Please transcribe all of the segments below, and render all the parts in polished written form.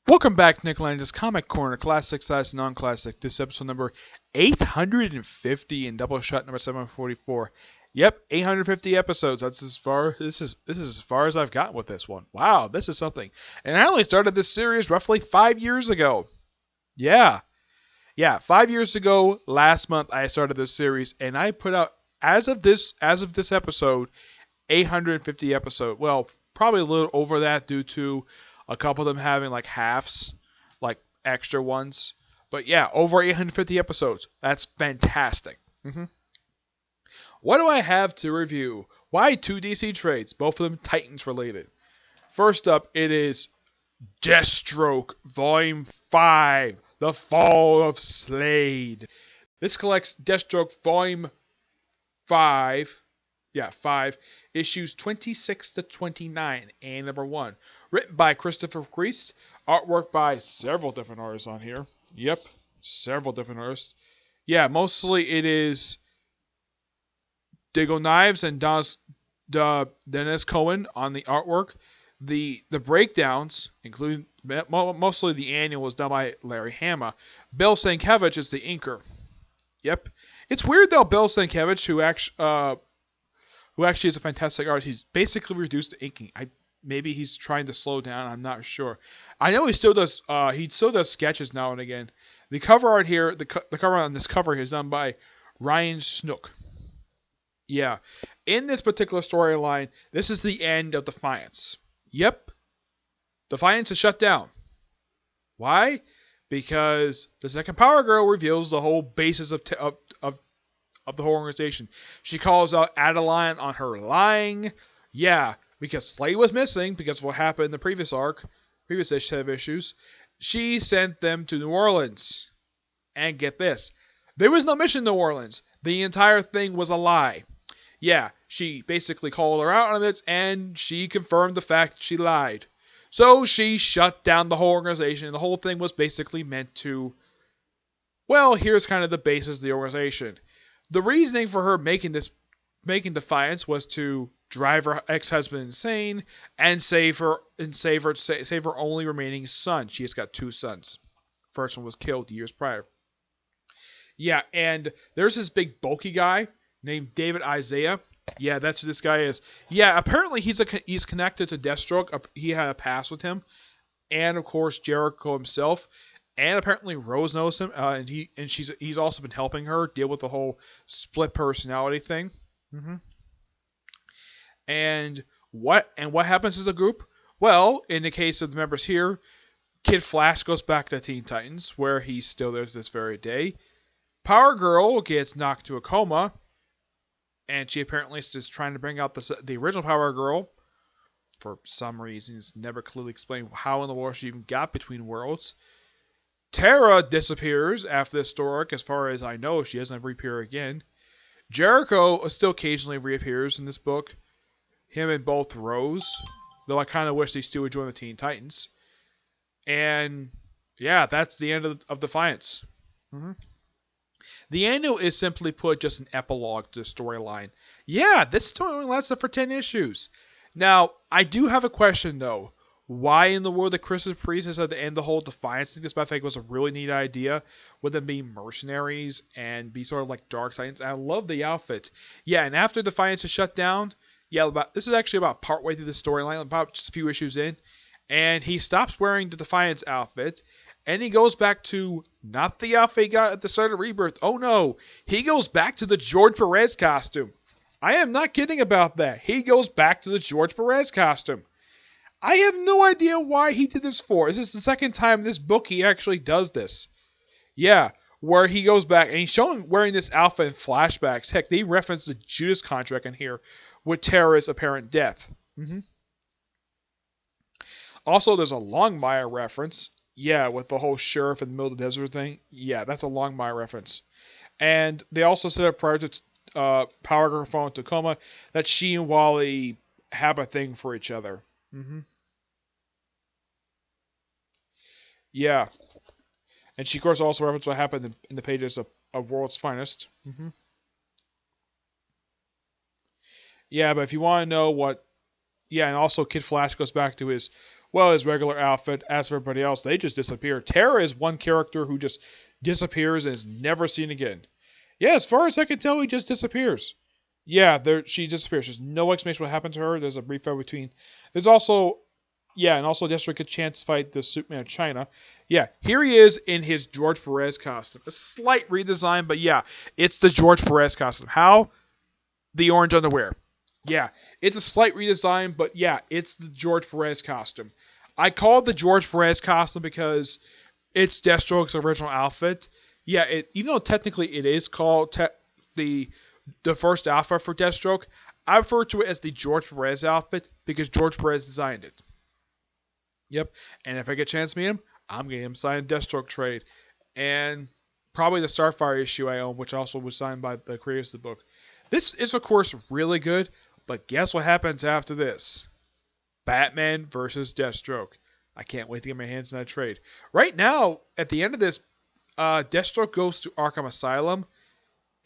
Welcome back to Nick Landis Comic Corner, classic size non-classic. This is episode number 850 and Doubleshot number 744. Yep, 850 episodes. That's as far. This is as far as I've gotten with this one. Wow, this is something. And I only started this series roughly 5 years ago. Yeah, 5 years ago. Last month I started this series, and I put out as of this episode, 850 episode. Well, probably a little over that due to a couple of them having like halves, like extra ones. But yeah, over 850 episodes. That's fantastic. What do I have to review? Why two DC trades? Both of them Titans related. First up, it is Deathstroke Volume 5, The Fall of Slade. This collects Deathstroke Volume 5. 5, issues 26 to 29, and number 1. Written by Christopher Priest, artwork by several different artists on here. Yep, several different artists. Yeah, mostly it is Diggle Knives and Dennis Cohen on the artwork. The breakdowns, including mostly the annual, was done by Larry Hama. Bill Sienkiewicz is the inker. Yep. It's weird though, Bill Sienkiewicz, who actually is a fantastic artist. He's basically reduced to inking. Maybe he's trying to slow down. I'm not sure. I know he still does. He still does sketches now and again. The cover art here, the cover on this cover here is done by Ryan Snook. Yeah, in this particular storyline, this is the end of Defiance. Yep, Defiance is shut down. Why? Because the second Power Girl reveals the whole basis of the whole organization. She calls out Adeline on her lying. Yeah, because Slade was missing because of what happened in the previous set of issues. She sent them to New Orleans. And get this, there was no mission in New Orleans. The entire thing was a lie. Yeah, she basically called her out on this, and she confirmed the fact that she lied. So she shut down the whole organization. The whole thing was basically meant to, well, here's kind of the basis of the organization. The reasoning for her making Defiance was to drive her ex-husband insane and save her only remaining son. She has got 2 sons. First one was killed years prior. Yeah, and there's this big bulky guy named David Isaiah. Yeah, that's who this guy is. Yeah, apparently he's connected to Deathstroke. He had a past with him, and of course Jericho himself. And apparently Rose knows him, and he's also been helping her deal with the whole split personality thing. And what happens as a group? Well, in the case of the members here, Kid Flash goes back to Teen Titans, where he's still there to this very day. Power Girl gets knocked to a coma, and she apparently is just trying to bring out the original Power Girl. For some reason, it's never clearly explained how in the world she even got between worlds. Tara disappears after this story arc. As far as I know, she doesn't reappear again. Jericho still occasionally reappears in this book. Him and both Rose. Though I kind of wish these two would join the Teen Titans. And yeah, that's the end of Defiance. The annual is simply put just an epilogue to the storyline. Yeah, this story only lasted for 10 issues. Now, I do have a question though. Why in the world did Christopher Priest decide to end the whole Defiance thing? This, I think, was a really neat idea. With them being mercenaries and be sort of like Dark Titans. I love the outfit. Yeah, and after Defiance is shut down, this is actually about partway through the storyline, about just a few issues in, and he stops wearing the Defiance outfit, and he goes back to not the outfit he got at the start of Rebirth. Oh no, he goes back to the George Perez costume. I am not kidding about that. He goes back to the George Perez costume. I have no idea why he did this for. This is the second time in this book he actually does this. Yeah, where he goes back and he's shown wearing this outfit in flashbacks. Heck, they reference the Judas contract in here with Tara's apparent death. Also, there's a Longmire reference. Yeah, with the whole sheriff in the middle of the desert thing. Yeah, that's a Longmire reference. And they also said up prior to Power Girl falling into coma that she and Wally have a thing for each other. Yeah. And she, of course, also referenced what happened in the pages of World's Finest. Yeah, but if you want to know what... Yeah, and also Kid Flash goes back to his well, his regular outfit. As for everybody else, they just disappear. Terra is one character who just disappears and is never seen again. Yeah, as far as I can tell, he just disappears. Yeah, she disappears. There's no explanation what happened to her. There's a brief fight between. There's also, yeah, and also Deathstroke a chance to fight the Superman of China. Yeah, here he is in his George Perez costume. A slight redesign, but yeah, it's the George Perez costume. How? The orange underwear. Yeah, it's a slight redesign, but yeah, it's the George Perez costume. I call it the George Perez costume because it's Deathstroke's original outfit. Yeah, even though technically it is called the first outfit for Deathstroke, I refer to it as the George Perez outfit because George Perez designed it. Yep, and if I get a chance to meet him, I'm getting him signed Deathstroke trade. And probably the Starfire issue I own, which also was signed by the creators of the book. This is, of course, really good, but guess what happens after this? Batman versus Deathstroke. I can't wait to get my hands on that trade. Right now, at the end of this, Deathstroke goes to Arkham Asylum,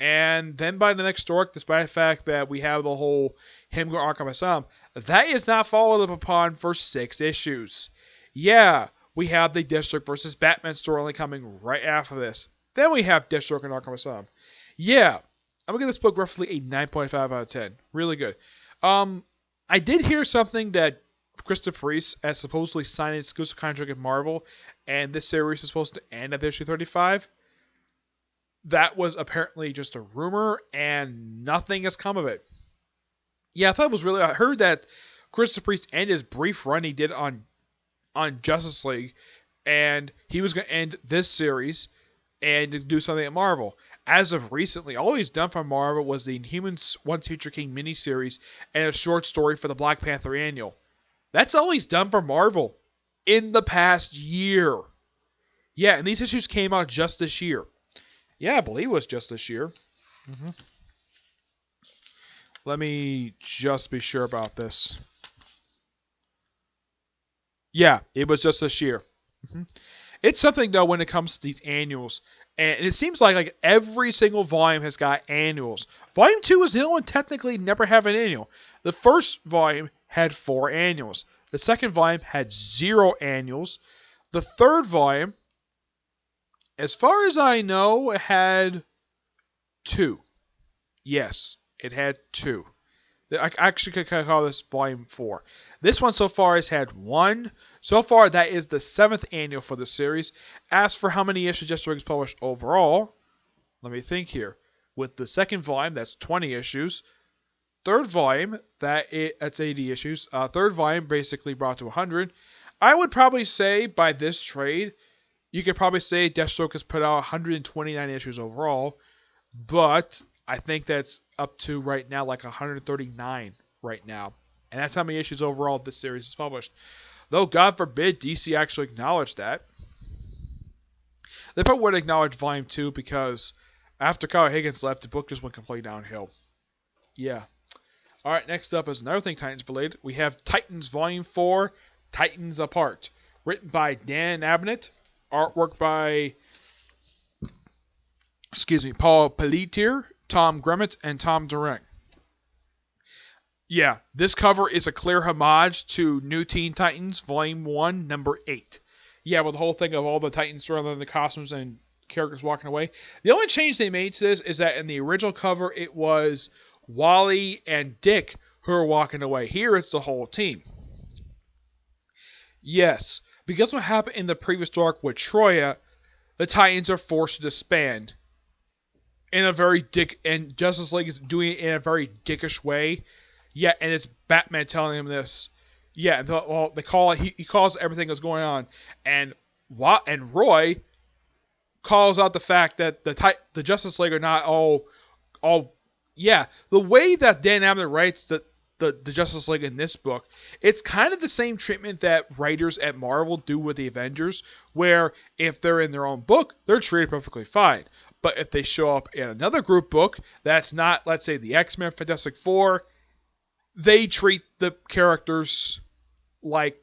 and then by the next arc, despite the fact that we have the whole him going to Arkham Asylum, that is not followed up upon for 6 issues. Yeah, we have the Deathstroke versus Batman storyline coming right after this. Then we have Deathstroke and Arkham Asylum. Yeah, I'm going to give this book roughly a 9.5 out of 10. Really good. I did hear something that Christopher Priest has supposedly signed an exclusive contract with Marvel, and this series is supposed to end at issue 35. That was apparently just a rumor, and nothing has come of it. Yeah, I thought it was really... I heard that Christopher Priest ended his brief run he did on Justice League, and he was going to end this series and do something at Marvel. As of recently, all he's done for Marvel was the Inhumans Once Future King miniseries and a short story for the Black Panther Annual. That's all he's done for Marvel in the past year. Yeah, and these issues came out just this year. Yeah, I believe it was just this year. Let me just be sure about this. Yeah, it was just this year. It's something, though, when it comes to these annuals. And it seems like every single volume has got annuals. Volume 2 is the only one technically never have an annual. The first volume had 4 annuals. The second volume had 0 annuals. The third volume, as far as I know, had 2. Yes, it had 2. I actually could call this volume 4. This one so far has had 1. So far, that is the 7th annual for the series. As for how many issues Deathstroke has published overall, let me think here. With the second volume, that's 20 issues. Third volume, that's 80 issues. Third volume basically brought to 100. I would probably say by this trade, you could probably say Deathstroke has put out 129 issues overall. But I think that's up to right now like 139 right now. And that's how many issues overall this series is published. Though, God forbid, DC actually acknowledged that. They probably would acknowledge Volume 2 because after Kyle Higgins left, the book just went completely downhill. Yeah. Alright, next up is another thing Titans related. We have Titans Volume 4, Titans Apart. Written by Dan Abnett. Artwork by Paul Pelletier, Tom Grummett, and Tom Durant. Yeah, this cover is a clear homage to New Teen Titans, Volume 1, Number 8. Yeah, with the whole thing of all the Titans surrounding the costumes and characters walking away. The only change they made to this is that in the original cover, it was Wally and Dick who are walking away. Here, it's the whole team. Yes, because what happened in the previous arc with Troya, the Titans are forced to disband. In a very and Justice League is doing it in a very dickish way. Yeah, and it's Batman telling him this. Yeah, well, they call it. He calls everything that's going on, and Roy calls out the fact that the Justice League are not all. Yeah, the way that Dan Abnett writes the Justice League in this book, it's kind of the same treatment that writers at Marvel do with the Avengers, where if they're in their own book, they're treated perfectly fine. But if they show up in another group book that's not, let's say, the X-Men, Fantastic Four, they treat the characters like...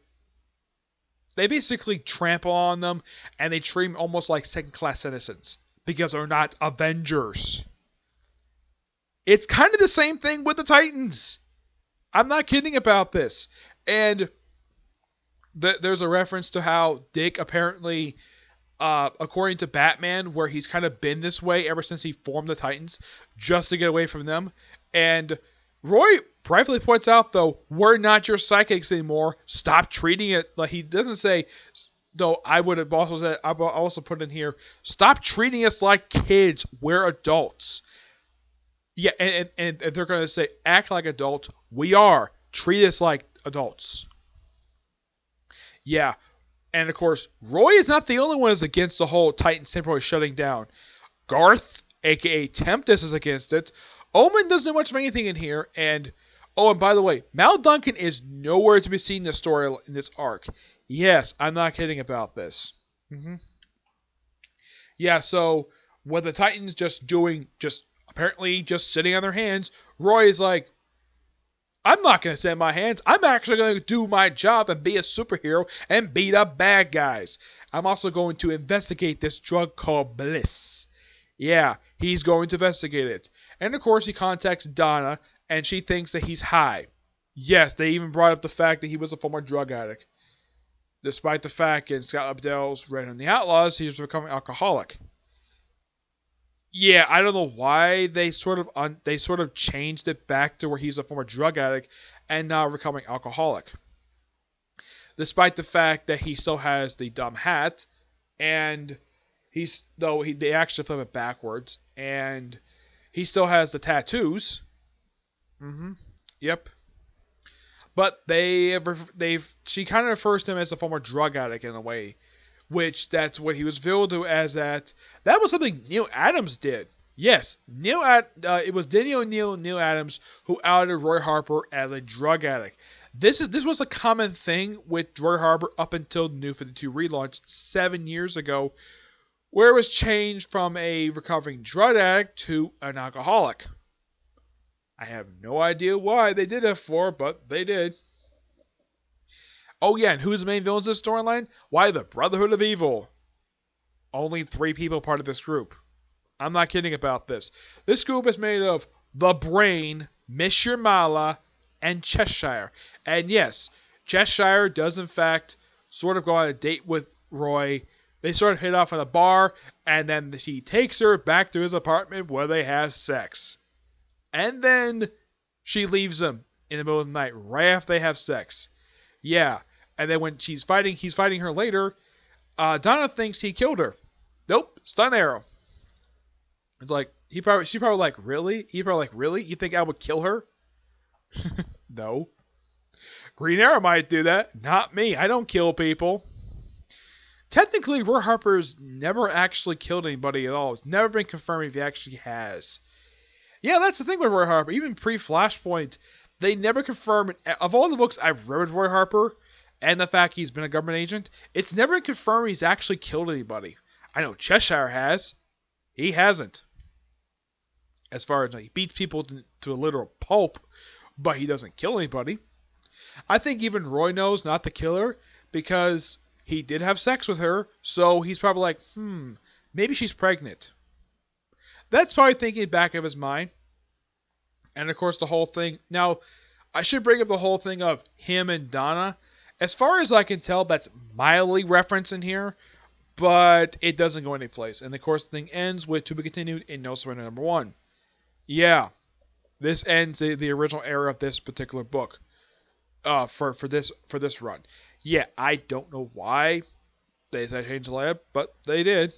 They basically trample on them, and they treat them almost like second-class citizens, because they're not Avengers. It's kind of the same thing with the Titans. I'm not kidding about this. And there's a reference to how Dick apparently, according to Batman, where he's kind of been this way ever since he formed the Titans, just to get away from them. And Roy rightfully points out, though, we're not your psychics anymore. Stop treating it like he doesn't say. Though I would have also said, I also put in here, stop treating us like kids. We're adults. Yeah, and they're going to say, act like adults. We are. Treat us like adults. Yeah. And of course, Roy is not the only one who's against the whole Titans temporarily shutting down. Garth, aka Tempest, is against it. Omen doesn't do much of anything in here. And by the way, Mal Duncan is nowhere to be seen in the story in this arc. Yes, I'm not kidding about this. Yeah, so with the Titans apparently just sitting on their hands, Roy is like, I'm not going to sit on my hands. I'm actually going to do my job and be a superhero and beat up bad guys. I'm also going to investigate this drug called Bliss. Yeah, he's going to investigate it. And of course he contacts Donna, and she thinks that he's high. Yes, they even brought up the fact that he was a former drug addict. Despite the fact in Scott Lobdell's Red and the Outlaws, he's becoming alcoholic. Yeah, I don't know why they sort of changed it back to where he's a former drug addict and now becoming alcoholic. Despite the fact that he still has the dumb hat, and they actually flip it backwards, and he still has the tattoos. Yep. But she kind of refers to him as a former drug addict in a way. Which, that's what he was billed to as that. That was something Neil Adams did. Yes, it was Denny O'Neil and Neil Adams who outed Roy Harper as a drug addict. This was a common thing with Roy Harper up until the New 52 relaunch 7 years ago, where it was changed from a recovering drug addict to an alcoholic. I have no idea why they did it for, but they did. Oh yeah, and who's the main villains in this storyline? Why, the Brotherhood of Evil. Only 3 people part of this group. I'm not kidding about this. This group is made of the Brain, Miss Shermala, and Cheshire. And yes, Cheshire does in fact sort of go on a date with Roy. They sort of hit off in a bar, and then he takes her back to his apartment where they have sex. And then she leaves him in the middle of the night, right after they have sex. Yeah, and then when he's fighting her later, Donna thinks he killed her. Nope, stun arrow. It's like, she's probably like, really? He's probably like, really? You think I would kill her? No. Green Arrow might do that. Not me. I don't kill people. Technically, Roy Harper's never actually killed anybody at all. It's never been confirmed if he actually has. Yeah, that's the thing with Roy Harper. Even pre-Flashpoint, they never confirmed. Of all the books I've read with Roy Harper, and the fact he's been a government agent, it's never confirmed he's actually killed anybody. I know Cheshire has. He hasn't. As far as he beats people to a literal pulp, but he doesn't kill anybody. I think even Roy knows not to kill her because he did have sex with her, so he's probably like, maybe she's pregnant. That's probably thinking back of his mind. And of course the whole thing. Now, I should bring up the whole thing of him and Donna. As far as I can tell, that's mildly referenced in here, but it doesn't go anyplace. And of course the thing ends with to be continued in No Surrender #1. Yeah, this ends the original era of this particular book. For this run. Yeah, I don't know why they decided to change the layout, but they did.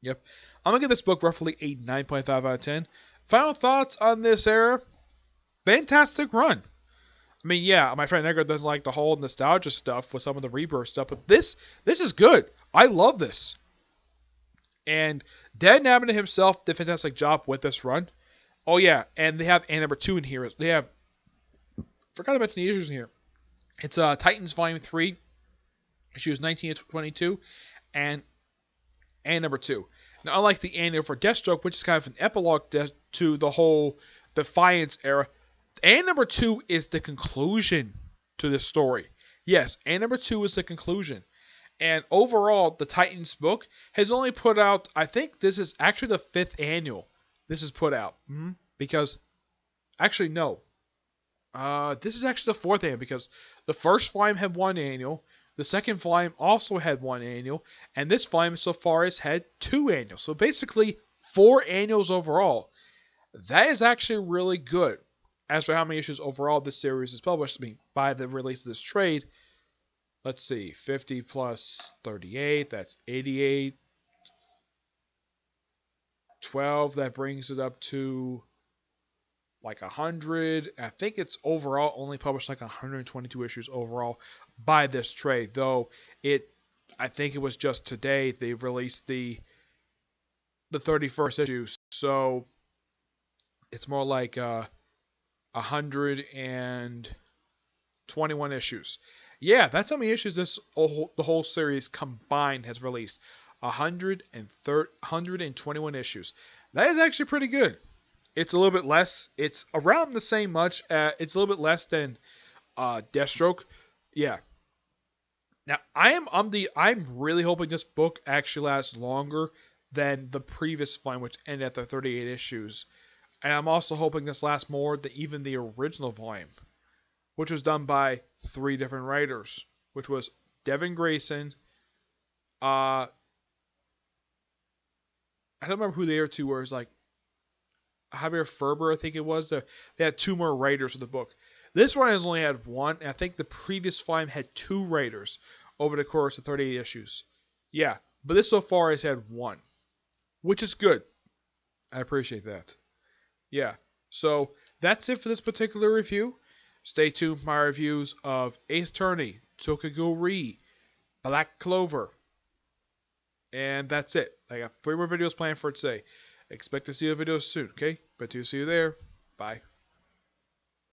Yep. I'm going to give this book roughly a 9.5 out of 10. Final thoughts on this era? Fantastic run. I mean, yeah, my friend Edgar doesn't like the whole nostalgia stuff with some of the rebirth stuff, but this is good. I love this. And Dan Abnett himself did a fantastic job with this run. Oh yeah, and they have #2 in here. They have, forgot to mention the issues in here. It's Titans Volume 3, issues 19 to 22, and #2. Now, unlike the annual for Deathstroke, which is kind of an epilogue to the whole Defiance era, #2 is the conclusion to this story. Yes, #2 is the conclusion. And overall, the Titans book has only put out, I think this is actually the 5th annual this is put out. Because, actually no. This is actually the fourth annual because the first volume had one annual, the second volume also had one annual, and this volume so far has had two annuals. So basically, 4 annuals overall. That is actually really good. As for how many issues overall this series is published, I mean, by the release of this trade, let's see, 50 plus 38, that's 88. 12, that brings it up to like 100. I think it's overall only published like 122 issues overall by this trade, though I think it was just today they released the 31st issue, so it's more like 121 issues. Yeah, that's how many issues the whole series combined has released. 121 issues. That is actually pretty good. It's a little bit less. It's around the same much. It's a little bit less than Deathstroke. Yeah. Now I'm really hoping this book actually lasts longer than the previous volume, which ended at the 38 issues. And I'm also hoping this lasts more than even the original volume, which was done by 3 different writers, which was Devin Grayson. I don't remember who the other 2 were. It was like Javier Ferber, I think it was. They had 2 more writers for the book. This one has only had 1, and I think the previous volume had 2 writers over the course of 38 issues. Yeah, but this so far has had 1, which is good. I appreciate that. Yeah, so that's it for this particular review. Stay tuned for my reviews of Ace Attorney, Tokaguri, Black Clover, and that's it. I got 3 more videos planned for today. Expect to see the videos soon, okay? But to see you there. Bye.